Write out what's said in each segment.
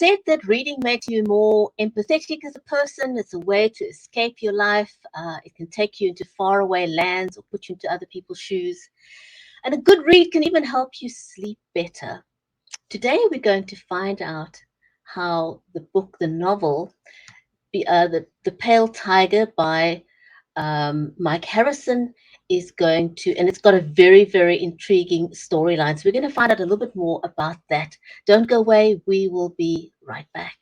said that reading makes you more empathetic as a person. It's a way to escape your life. It can take you into faraway lands or put you into other people's shoes. And a good read can even help you sleep better. Today, we're going to find out how the novel, The Pale Tiger by Mike Harrison is going to, and it's got a very, very intriguing storyline. So we're going to find out a little bit more about that. Don't go away. We will be right back.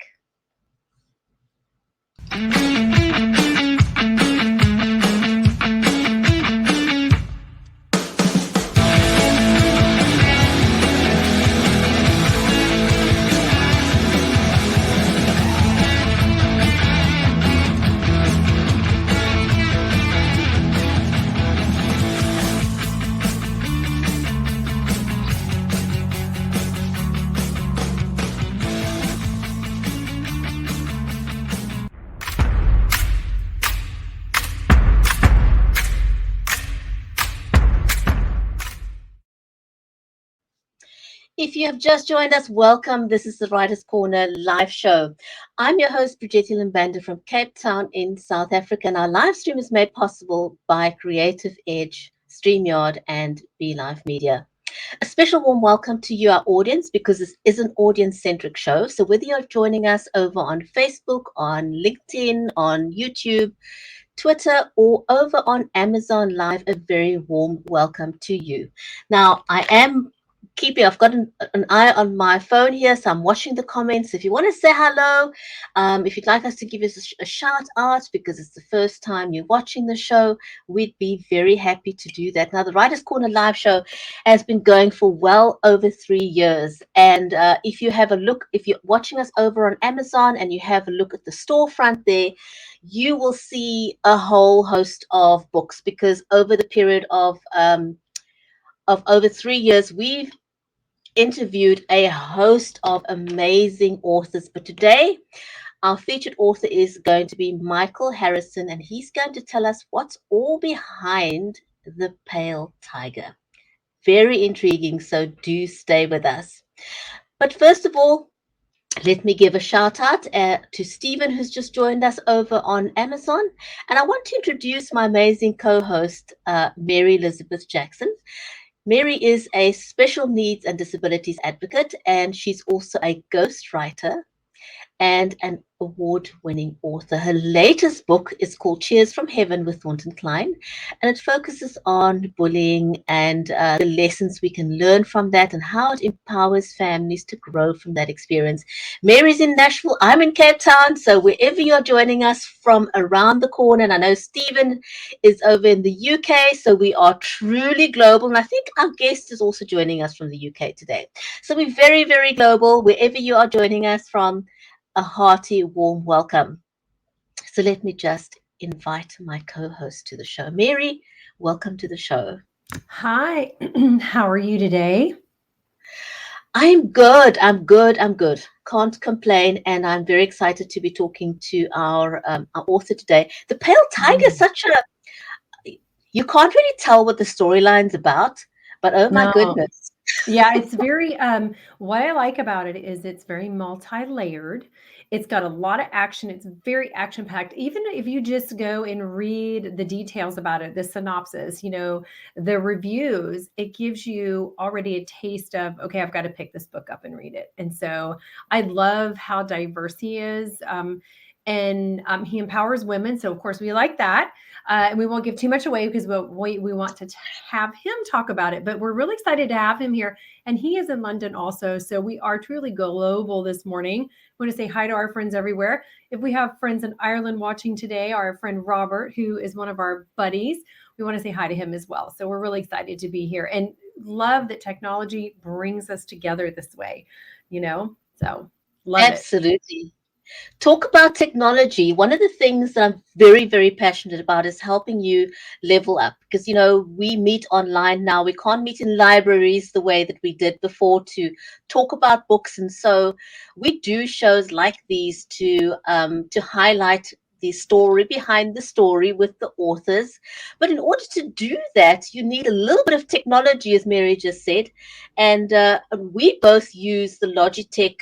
If you have just joined us, welcome. This is the Writers' Corner live show. I'm your host, Bridget Lambanda from Cape Town in South Africa, and our live stream is made possible by Creative Edge, StreamYard, and BeLive Media. A special warm welcome to you, our audience, because this is an audience-centric show. So whether you're joining us over on Facebook, on LinkedIn, on YouTube, Twitter, or over on Amazon Live, a very warm welcome to you. Now, I've got an eye on my phone here, so I'm watching the comments. If you want to say hello, if you'd like us to give you a shout out because it's the first time you're watching the show, we'd be very happy to do that. Now, the Writers' Corner live show has been going for well over 3 years. And if you're watching us over on Amazon and you have a look at the storefront there, you will see a whole host of books, because over the period of over 3 years, we've interviewed a host of amazing authors. But today, our featured author is going to be Michael Harrison, and he's going to tell us what's all behind The Pale Tiger. Very intriguing, so do stay with us. But first of all, let me give a shout out to Stephen, who's just joined us over on Amazon. And I want to introduce my amazing co-host, Mary Elizabeth Jackson. Mary is a special needs and disabilities advocate, and she's also a ghostwriter and an award-winning author. Her latest book is called Cheers from Heaven with Thornton Klein, and it focuses on bullying and the lessons we can learn from that and how it empowers families to grow from that experience. Mary's in Nashville, I'm in Cape Town, so wherever you're joining us from around the corner, and I know Stephen is over in the UK, so we are truly global, and I think our guest is also joining us from the UK today. So we're very, very global, wherever you are joining us from. A hearty, warm welcome. So let me just invite my co-host to the show. Mary, welcome to the show. Hi, how are you today? I'm good. Can't complain, and I'm very excited to be talking to our author today. The Pale Tiger, you can't really tell what the storyline's about, but oh my No. goodness. Yeah, it's very, what I like about it is it's very multi-layered. It's got a lot of action. It's very action-packed. Even if you just go and read the details about it, the synopsis, the reviews, it gives you already a taste of, okay, I've got to pick this book up and read it. And so I love how diverse he is. And he empowers women. So of course we like that. And we won't give too much away because we want to have him talk about it, but we're really excited to have him here. And he is in London also. So we are truly global this morning. We want to say hi to our friends everywhere. If we have friends in Ireland watching today, our friend Robert, who is one of our buddies, we want to say hi to him as well. So we're really excited to be here and love that technology brings us together this way, so love it. Absolutely. Talk about technology. One of the things that I'm very, very passionate about is helping you level up, because, we meet online now. We can't meet in libraries the way that we did before to talk about books. And so we do shows like these to highlight the story behind the story with the authors. But in order to do that, you need a little bit of technology, as Mary just said. And we both use the Logitech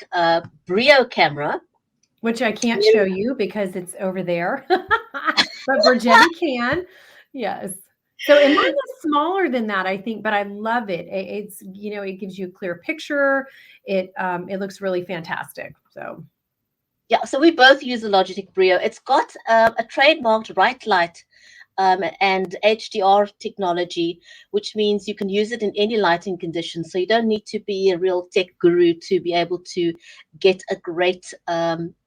Brio camera. Which I can't show you because it's over there, but Bridgetti can. Yes. So, and mine is smaller than that, I think, but I love it. It's, it gives you a clear picture. It looks really fantastic. So, Yeah, so we both use the Logitech Brio. It's got a trademarked right light and HDR technology, which means you can use it in any lighting conditions. So you don't need to be a real tech guru to be able to get a great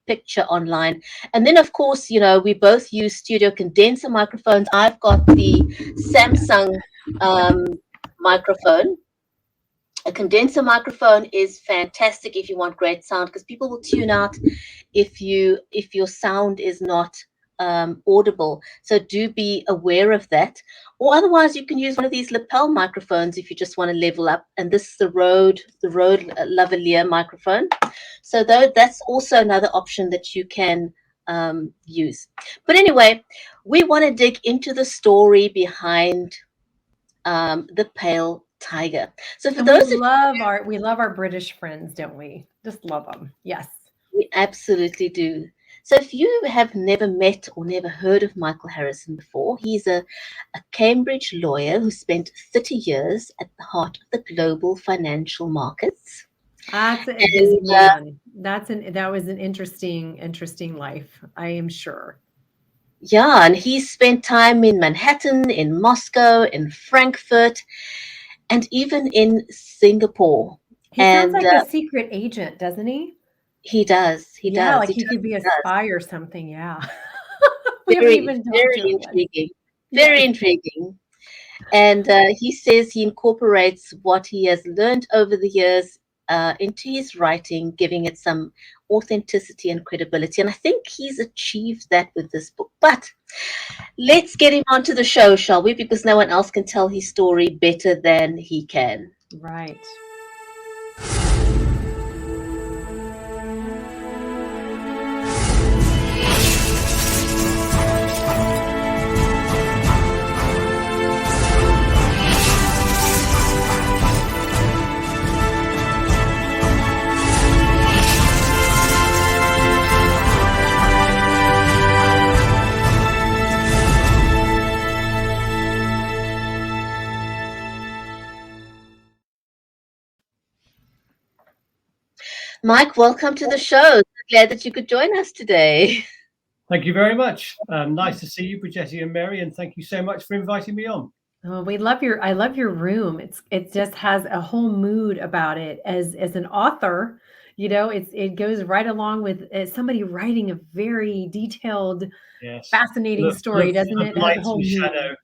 picture online. And then, of course, we both use studio condenser microphones. I've got the Samsung microphone. A condenser microphone is fantastic if you want great sound, because people will tune out if your sound is not audible. So do be aware of that. Or otherwise, you can use one of these lapel microphones if you just want to level up. And this is the Rode lavalier microphone. So that's also another option that you can use. But anyway, we want to dig into the story behind the pale tiger. So for and those of we love our British friends, don't we? Just love them. Yes. we absolutely do. So if you have never met or never heard of Michael Harrison before, he's a Cambridge lawyer who spent 30 years at the heart of the global financial markets. That's a busy And man. That was an interesting life, I am sure. yeah, and he spent time in Manhattan, in Moscow, in Frankfurt, and even in Singapore. He sounds And like a secret agent, doesn't he? he does, he Yeah, does, like he he could be a does. spy or something. Yeah. We haven't Very, even talked very to him yet. intriguing. Very Yes. intriguing. And he says he incorporates what he has learned over the years into his writing, giving it some authenticity and credibility. And I think he's achieved that with this book. But let's get him onto the show, shall we? Because no one else can tell his story better than he can. Right. Mike, welcome to the show. Glad that you could join us today. Thank you very much. Nice to see you, Bridgetti and Mary, and thank you so much for inviting me on. Oh, I love your room. It just has a whole mood about it. As an author, it goes right along with somebody writing a very detailed, Yes. fascinating story, doesn't it? It has Light a whole and mood. shadow.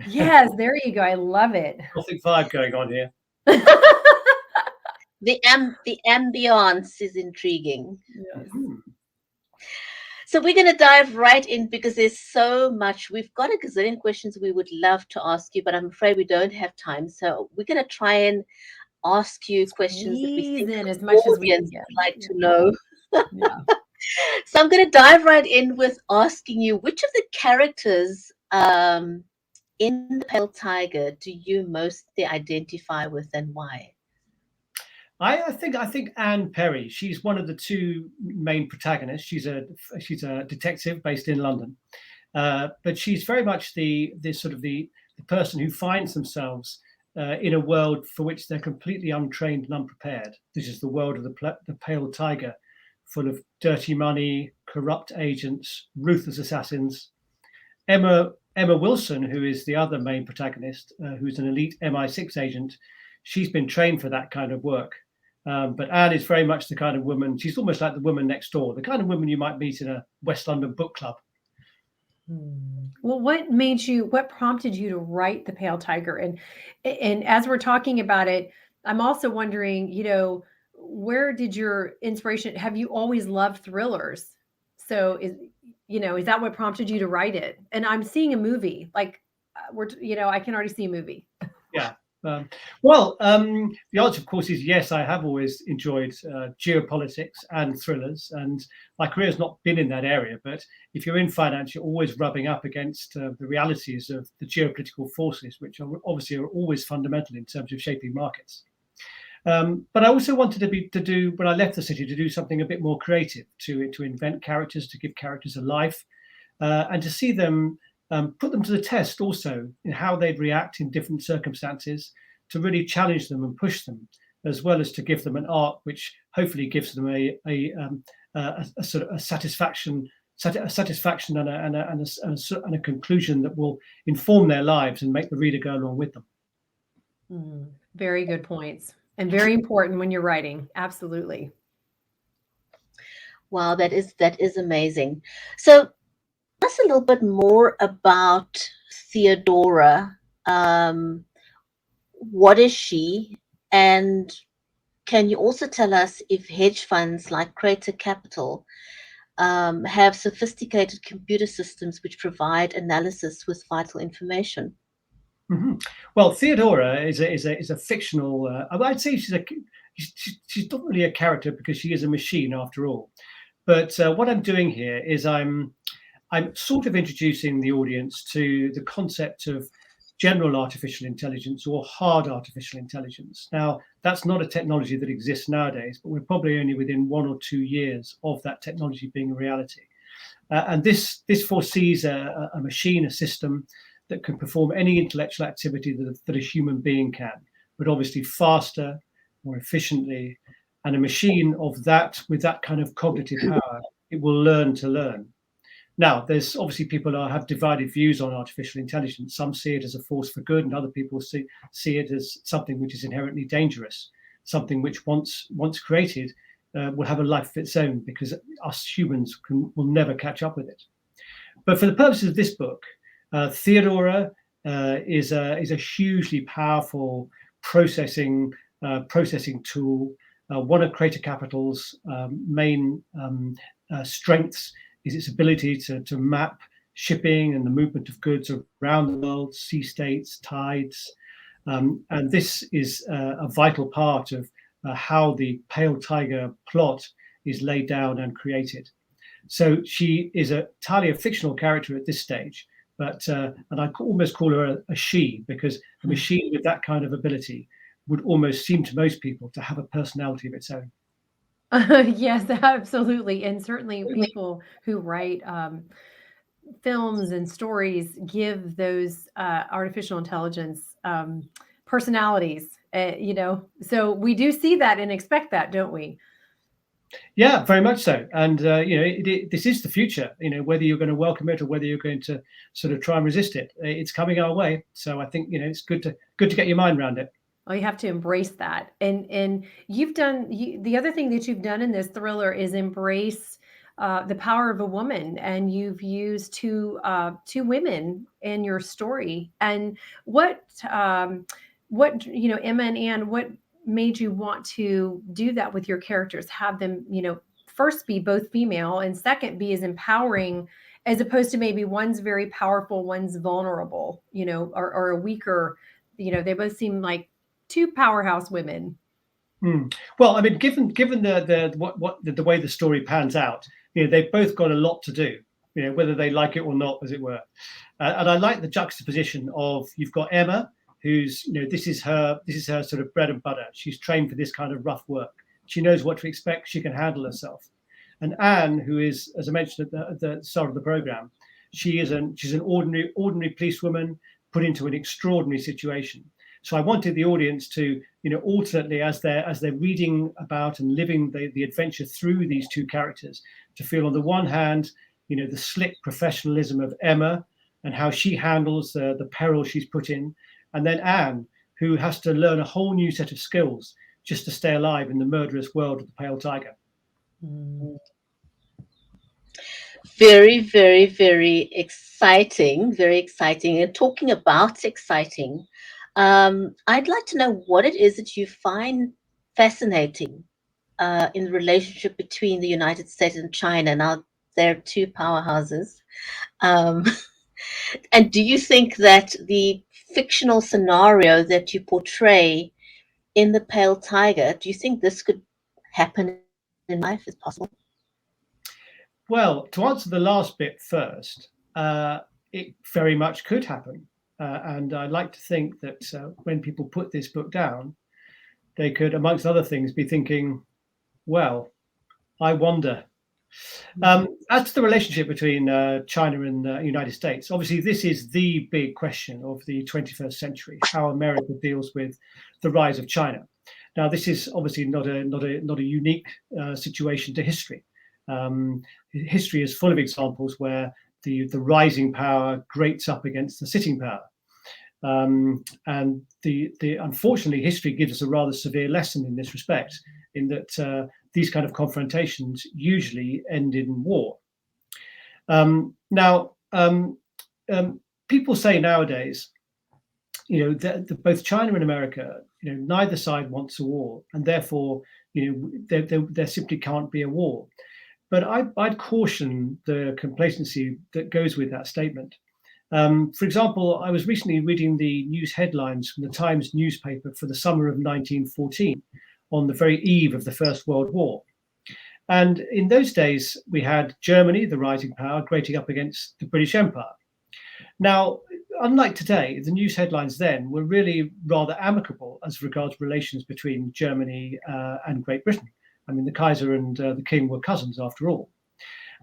Yes, there you go. I love it. Gothic vibe going on here. The ambiance is intriguing. Yes. So we're going to dive right in because there's so much. We've got a gazillion questions we would love to ask you, but I'm afraid we don't have time. So we're going to try and ask you questions that we Squeeze think in the as much as we can audience get. would like to know. Yeah. So I'm going to dive right in with asking you, which of the characters in The Pale Tiger do you mostly identify with, and why? I think Anne Perry. She's one of the two main protagonists. She's a detective based in London, but she's very much the person who finds themselves in a world for which they're completely untrained and unprepared. This is the world of the Pale Tiger, full of dirty money, corrupt agents, ruthless assassins. Emma Wilson, who is the other main protagonist, who's an elite MI6 agent, she's been trained for that kind of work. But Anne is very much the kind of woman, she's almost like the woman next door, the kind of woman you might meet in a West London book club. Well, what prompted you to write The Pale Tiger? And as we're talking about it, I'm also wondering, where did your inspiration, have you always loved thrillers? So is that what prompted you to write it? And I'm seeing a movie, like I can already see a movie. Yeah. The answer, of course, is yes. I have always enjoyed geopolitics and thrillers, and my career has not been in that area. But if you're in finance, you're always rubbing up against the realities of the geopolitical forces, which are obviously always fundamental in terms of shaping markets. But I also wanted to do, when I left the city, to do something a bit more creative, to invent characters, to give characters a life, and to see them, put them to the test also in how they'd react in different circumstances, to really challenge them and push them, as well as to give them an arc which hopefully gives them a sort of a satisfaction and a conclusion that will inform their lives and make the reader go along with them. Very good points, and very important when you're writing. Absolutely. Wow, that is amazing. So tell us a little bit more about Theodora. What is she? And can you also tell us if hedge funds like Crater Capital have sophisticated computer systems which provide analysis with vital information? Mm-hmm. Well, Theodora is a fictional. I'd say she's not really a character because she is a machine after all. But what I'm doing here is I'm sort of introducing the audience to the concept of general artificial intelligence or hard artificial intelligence. Now, that's not a technology that exists nowadays, but we're probably only within 1 or 2 years of that technology being a reality. And this foresees a machine, a system that can perform any intellectual activity that a human being can, but obviously faster, more efficiently. And a machine of that, with that kind of cognitive power, it will learn to learn. Now, there's obviously people who have divided views on artificial intelligence. Some see it as a force for good, and other people see it as something which is inherently dangerous, something which once created will have a life of its own, because us humans will never catch up with it. But for the purposes of this book, Theodora is a hugely powerful processing tool. One of Crater Capital's main strengths is its ability to map shipping and the movement of goods around the world, sea states, tides. And this is a vital part of how the Pale Tiger plot is laid down and created. So she is entirely a fictional character at this stage, but and I almost call her a she, because a machine with that kind of ability would almost seem to most people to have a personality of its own. Yes, absolutely. And certainly people who write films and stories give those artificial intelligence personalities, so we do see that and expect that, don't we? Yeah, very much so. And this is the future. Whether you're going to welcome it or whether you're going to sort of try and resist it, it's coming our way. So I think it's good to get your mind around it. Oh, you have to embrace that. And you've done the other thing that you've done in this thriller is embrace the power of a woman, and you've used two women in your story. And what Emma and Anne, what made you want to do that with your characters? Have them, first be both female, and second be as empowering, as opposed to maybe one's very powerful, one's vulnerable, or a weaker. They both seem like two powerhouse women. Well, I mean, given the way the story pans out, they've both got a lot to do, whether they like it or not, as it were. And I like the juxtaposition of, you've got Emma, who's, this is her sort of bread and butter. She's trained for this kind of rough work. She knows what to expect. She can handle herself. And Anne, who is, as I mentioned at the start of the program, she's an ordinary policewoman put into an extraordinary situation. So I wanted the audience to, alternately, as they're reading about and living the adventure through these two characters, to feel on the one hand, the slick professionalism of Emma and how she handles the peril she's put in, and then Anne, who has to learn a whole new set of skills just to stay alive in the murderous world of the Pale Tiger. Very, very, very exciting. Very exciting. And talking about exciting, I'd like to know what it is that you find fascinating in the relationship between the United States and China. Now, they're two powerhouses. And do you think that the fictional scenario that you portray in The Pale Tiger, do you think this could happen in life? Is possible? Well, to answer the last bit first, it very much could happen. And I like to think that when people put this book down, they could, amongst other things, be thinking, well, I wonder. As to the relationship between China and the United States, obviously this is the big question of the 21st century: how America deals with the rise of China. Now, this is obviously not a unique situation to history. History is full of examples where the rising power grates up against the sitting power. And unfortunately, history gives us a rather severe lesson in this respect, in that these kind of confrontations usually end in war. People say nowadays, that both China and America, neither side wants a war, and therefore, there simply can't be a war. But I'd caution the complacency that goes with that statement. For example, I was recently reading the news headlines from the Times newspaper for the summer of 1914, on the very eve of the First World War. And in those days, we had Germany, the rising power, grating up against the British Empire. Now, unlike today, the news headlines then were really rather amicable as regards relations between Germany and Great Britain. I mean, the Kaiser and the King were cousins, after all.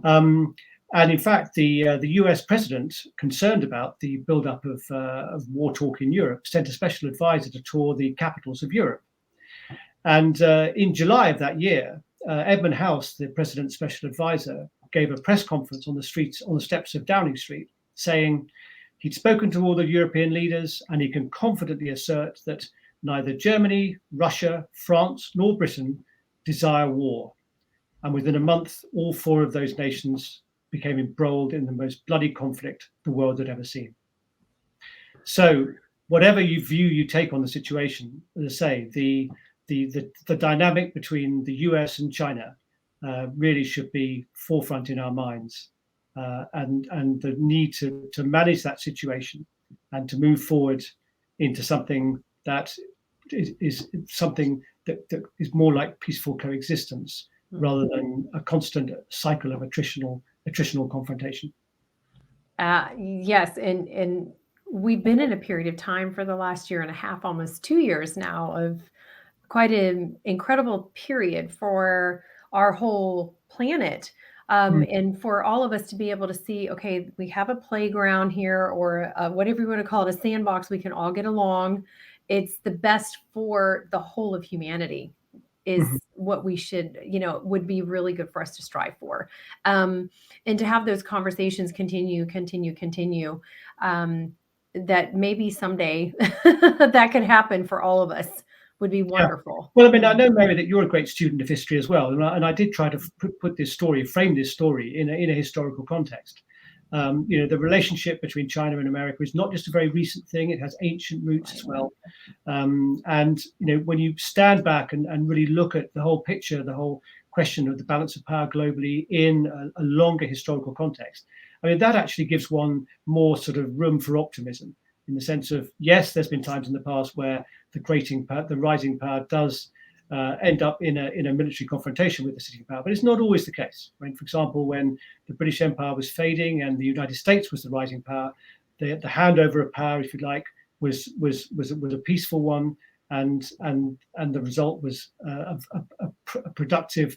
And in fact, the US president, concerned about the build-up of war talk in Europe, sent a special advisor to tour the capitals of Europe. And in July of that year, Edmund House, the president's special advisor, gave a press conference on the steps of Downing Street, saying he'd spoken to all the European leaders and he can confidently assert that neither Germany, Russia, France, nor Britain desire war. And within a month, all four of those nations became embroiled in the most bloody conflict the world had ever seen. So whatever view you take on the situation, as I say, the dynamic between the US and China really should be forefront in our minds, and the need to manage that situation and to move forward into something that is something that is more like peaceful coexistence rather than a constant cycle of attritional confrontation. Yes, and we've been in a period of time for the last year and a half, almost 2 years now, of quite an incredible period for our whole planet. And for all of us to be able to see, okay, we have a playground here, or whatever you want to call it, a sandbox, we can all get along. It's the best for the whole of humanity, is what we should, would be really good for us to strive for. And to have those conversations continue, that maybe someday that could happen for all of us, would be wonderful. Yeah. Well, I mean, I know, Mary, that you're a great student of history as well, and I did try to frame this story in a historical context. The relationship between China and America is not just a very recent thing; it has ancient roots as well. And when you stand back and really look at the whole picture, the whole question of the balance of power globally in a longer historical context, I mean, that actually gives one more sort of room for optimism, in the sense of, yes, there's been times in the past where the rising power does end up in a military confrontation with the sitting power, but it's not always the case. I mean, for example, when the British Empire was fading and the United States was the rising power, the handover of power, if you like, was a peaceful one, and the result was a productive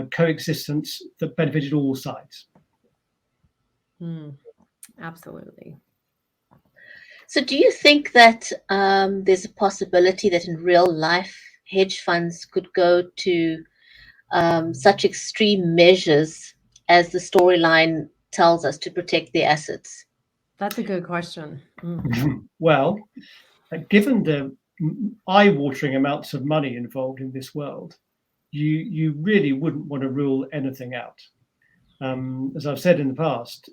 coexistence that benefited all sides. Absolutely. So do you think that there's a possibility that in real life hedge funds could go to such extreme measures as the storyline tells us to protect their assets? That's a good question. Well, given the eye-watering amounts of money involved in this world, you really wouldn't want to rule anything out. As I've said in the past,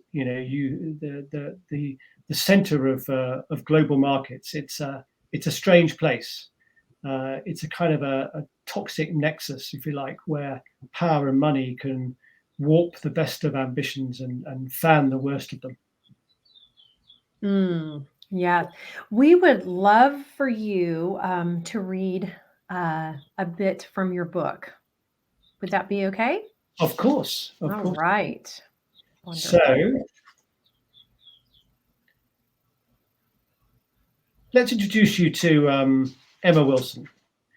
the center of global markets, it's a strange place. It's a kind of a toxic nexus, if you like, where power and money can warp the best of ambitions and fan the worst of them. Yeah, we would love for you to read a bit from your book. Would that be okay? Of course, of All course. right. So Wonderful. let's introduce you to Emma Wilson.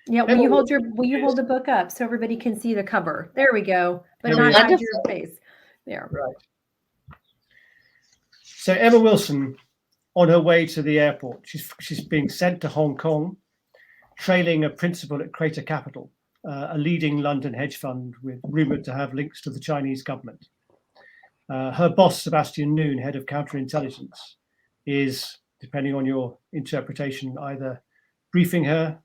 Yeah, will Emma you hold Wilson will you is- hold the book up so everybody can see the cover? There we go, but There we not go. hide your Wonderful. face. There. Right. So Emma Wilson, on her way to the airport, she's being sent to Hong Kong, trailing a principal at Crater Capital, a leading London hedge fund rumored to have links to the Chinese government. Her boss, Sebastian Noon, head of counterintelligence, is, depending on your interpretation, either briefing her,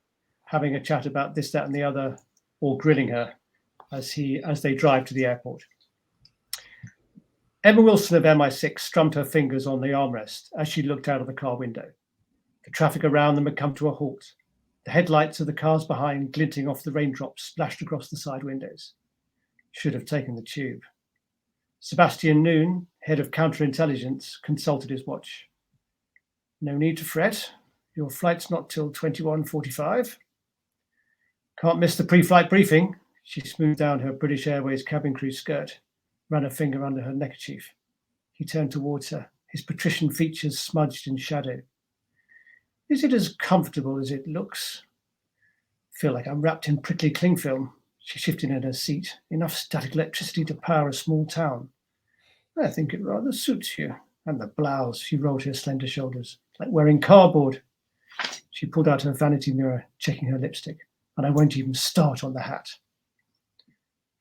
having a chat about this, that, and the other, or grilling her as they drive to the airport. Emma Wilson of MI6 strummed her fingers on the armrest as she looked out of the car window. The traffic around them had come to a halt, the headlights of the cars behind glinting off the raindrops splashed across the side windows. Should have taken the tube. Sebastian Noon, head of counterintelligence, consulted his watch. No need to fret. Your flight's not till 21:45. Can't miss the pre-flight briefing. She smoothed down her British Airways cabin crew skirt, ran a finger under her neckerchief. He turned towards her, his patrician features smudged in shadow. Is it as comfortable as it looks? Feel like I'm wrapped in prickly cling film. She shifted in her seat. Enough static electricity to power a small town. I think it rather suits you. And the blouse, she rolled her slender shoulders, like wearing cardboard. She pulled out her vanity mirror, checking her lipstick. And I won't even start on the hat.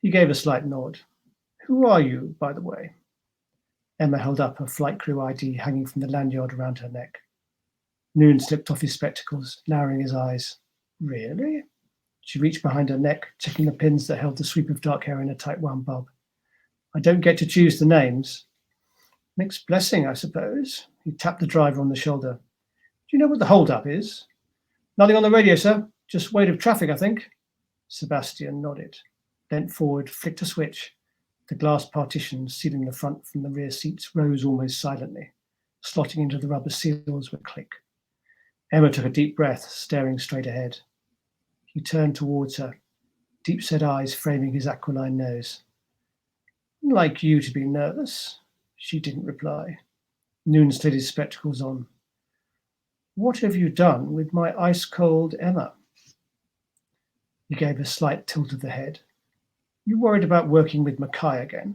He gave a slight nod. Who are you, by the way? Emma held up her flight crew ID hanging from the lanyard around her neck. Noon slipped off his spectacles, narrowing his eyes. Really? She reached behind her neck, checking the pins that held the sweep of dark hair in a tight wound bob. I don't get to choose the names. Mixed blessing, I suppose. He tapped the driver on the shoulder. Do you know what the hold-up is? Nothing on the radio, sir. Just weight of traffic, I think. Sebastian nodded, bent forward, flicked a switch. The glass partitions sealing the front from the rear seats rose almost silently, slotting into the rubber seals with a click. Emma took a deep breath, staring straight ahead. He turned towards her, deep-set eyes framing his aquiline nose. Like you to be nervous, she didn't reply. Noon slid his spectacles on. What have you done with my ice-cold Emma? He gave a slight tilt of the head. You worried about working with Mackay again?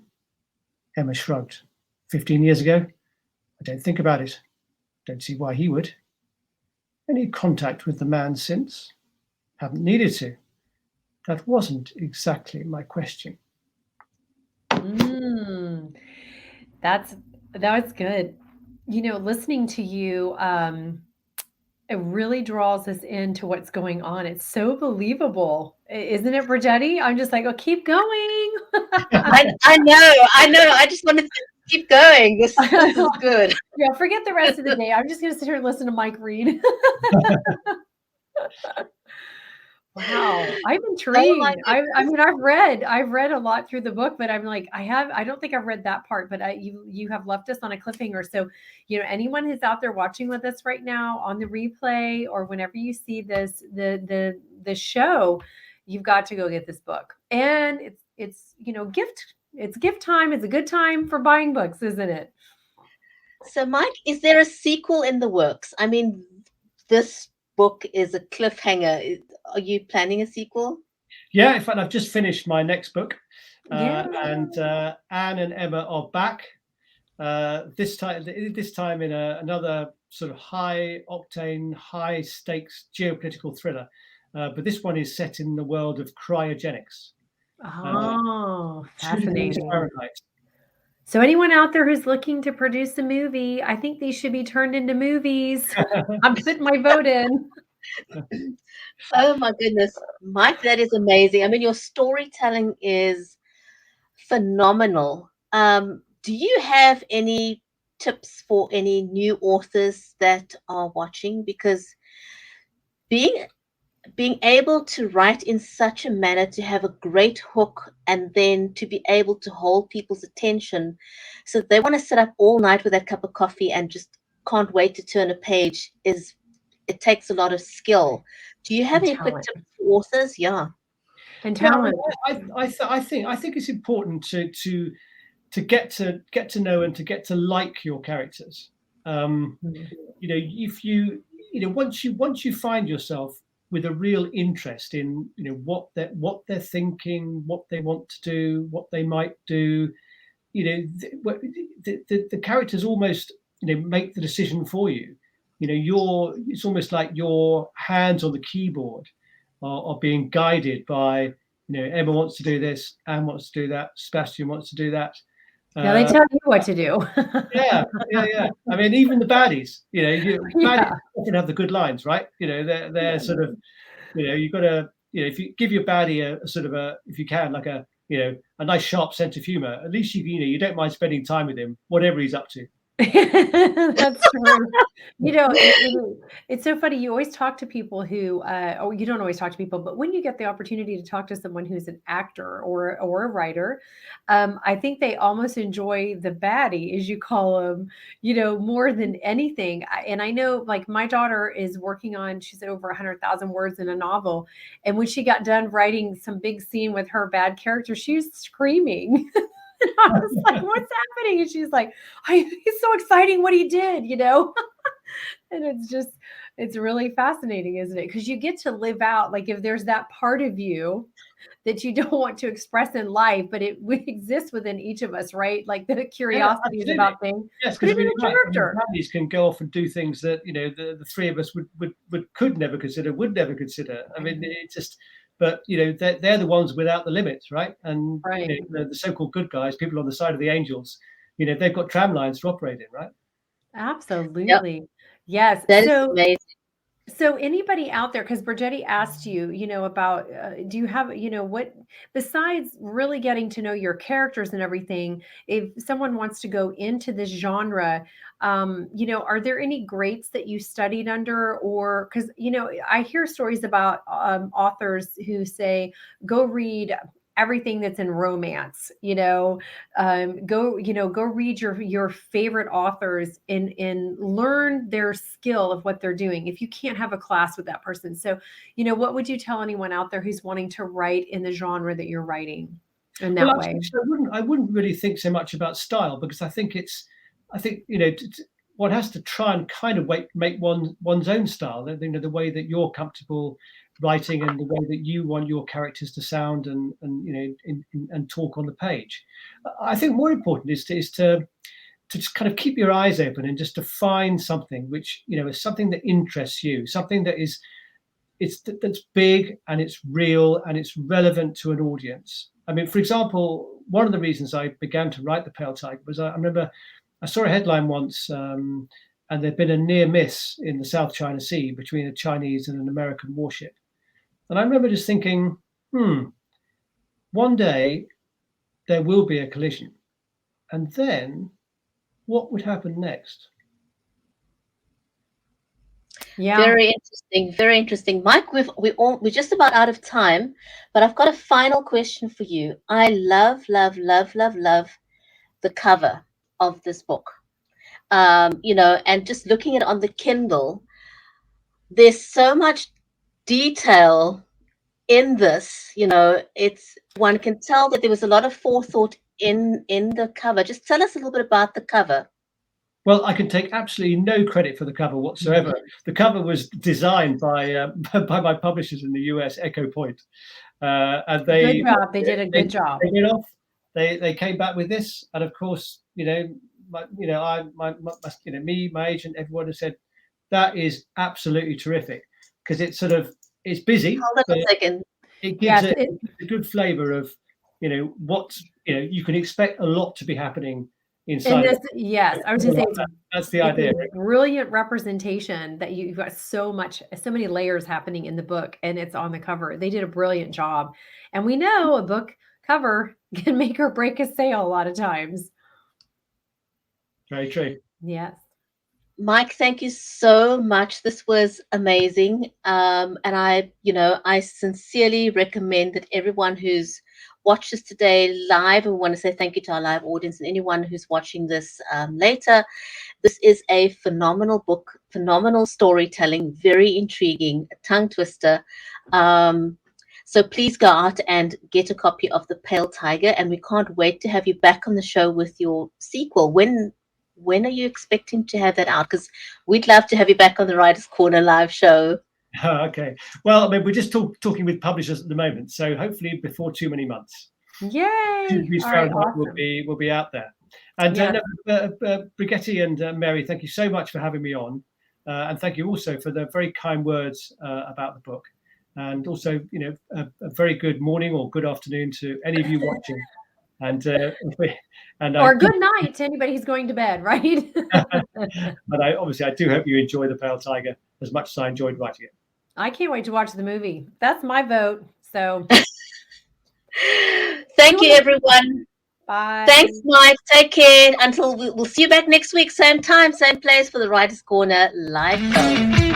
Emma shrugged. 15 years ago? I don't think about it. Don't see why he would. Any contact with the man since? Haven't needed to. That wasn't exactly my question. That's good. Listening to you, it really draws us into what's going on. It's so believable, isn't it, Brigetti? I'm just like, oh, keep going. I know. I just wanted to keep going. This is good. Yeah, forget the rest of the day. I'm just going to sit here and listen to Mike read. Wow, I'm intrigued. I've read a lot through the book, but I'm like, I don't think I've read that part, but you have left us on a cliffhanger. So, anyone who's out there watching with us right now on the replay or whenever you see this, the show, you've got to go get this book. And it's gift time. It's a good time for buying books, isn't it? So, Mike, is there a sequel in the works? I mean, this book is a cliffhanger. Are you planning a sequel? Yeah, in fact, I've just finished my next book, Yeah. and Anne and Emma are back. This time in another sort of high octane, high stakes geopolitical thriller, but this one is set in the world of cryogenics. Oh, 2 degrees fascinating. Fahrenheit. So anyone out there who's looking to produce a movie, I think these should be turned into movies. I'm putting my vote in. Oh my goodness, Mike, that is amazing. I mean, your storytelling is phenomenal. Do you have any tips for any new authors that are watching? Because being able to write in such a manner to have a great hook and then to be able to hold people's attention so they want to sit up all night with that cup of coffee and just can't wait to turn a page it takes a lot of skill. Do you have And any quick talent. tips for authors? Yeah. And Yeah, talent. I think it's important to get to know and to get to like your characters. Mhm. If once you find yourself with a real interest in what they're thinking, what they want to do, what they might do, the characters almost make the decision for you. It's almost like your hands on the keyboard are being guided by Emma wants to do this, Anne wants to do that, Sebastian wants to do that. Yeah, they tell you what to do. Yeah. I mean, even the baddies, baddies Yeah. often have the good lines, right? They're sort of, you've got to, if you give your baddie a sort of if you can, like a nice sharp sense of humor, at least you don't mind spending time with him, whatever he's up to. That's true. It's so funny. You always talk to people who, or you don't always talk to people, but when you get the opportunity to talk to someone who's an actor or a writer, I think they almost enjoy the baddie, as you call them, more than anything. And I know, like, my daughter is working on, she's at over 100,000 words in a novel, and when she got done writing some big scene with her bad character, she was screaming. And I was like, "What's happening?" And she's like, "He's so exciting what he did," And it's really fascinating, isn't it? Because you get to live out, like, if there's that part of you that you don't want to express in life, but it exists within each of us, right? Like the Yeah, curiosities absolutely. about things. Yes, Put because it in a character. baddies can go off and do things that the three of us could never consider, would never consider. I mean, it's just, but they're the ones without the limits, right? And Right. the so-called good guys, people on the side of the angels, they've got tram lines to operate in, right? Yep. Absolutely. Yes. That is amazing. So anybody out there, because Brigetti asked you, about, do you have, what, besides really getting to know your characters and everything, if someone wants to go into this genre, are there any greats that you studied under? Or, because, I hear stories about authors who say, go read everything that's in romance, go read your favorite authors and learn their skill of what they're doing if you can't have a class with that person. So what would you tell anyone out there who's wanting to write in the genre that you're writing in that way? Actually, I wouldn't really think so much about style, because I think one has to try and kind of make one's own style, the way that you're comfortable writing and the way that you want your characters to sound and talk on the page. I think more important is to just kind of keep your eyes open and just to find something which is something that interests you, something that's big and it's real and it's relevant to an audience. I mean, for example, one of the reasons I began to write The Pale Tiger was I remember I saw a headline once, and there'd been a near miss in the South China Sea between a Chinese and an American warship. And I remember just thinking, one day there will be a collision. And then what would happen next? Yeah. Very interesting. Very interesting. Mike, we're just about out of time, but I've got a final question for you. I love, love, love, love, love the cover of this book. And just looking at it on the Kindle, there's so much detail in this. It's one can tell that there was a lot of forethought in the cover. Just tell us a little bit about the cover. Well, I can take absolutely no credit for the cover whatsoever. The cover was designed by my publishers in the US, Echo Point, and good job. They did a good job. They went off. They came back with this, and of course, my agent, everyone has said that is absolutely terrific, because it's busy. Hold on a second. It gives a good flavor of what you can expect a lot to be happening inside. Yes, I was going to say that's the idea. Brilliant representation that you've got so many layers happening in the book, and it's on the cover. They did a brilliant job, and we know a book cover can make or break a sale a lot of times. Very true. Yes. Mike, thank you so much. This was amazing. And I sincerely recommend that everyone who's watched this today live, and we want to say thank you to our live audience and anyone who's watching this later. This is a phenomenal book, phenomenal storytelling, very intriguing, a tongue twister. So please go out and get a copy of The Pale Tiger, and we can't wait to have you back on the show with your sequel. When are you expecting to have that out? Because we'd love to have you back on the Writers' Corner live show. Okay. Well, I mean, we're just talking with publishers at the moment, so hopefully before too many months. Yay! Fahrenheit will be out there. And Brigitte and Mary, thank you so much for having me on, and thank you also for the very kind words about the book, and also, you know, a very good morning or good afternoon to any of you watching, and or good night to anybody who's going to bed, right? But I do hope you enjoy The Pale Tiger as much as I enjoyed writing it. I can't wait to watch the movie. That's my vote. So thank you, everyone. Bye. Thanks, Mike. Take care. Until we'll see you back next week, same time, same place for the Writers' Corner live show.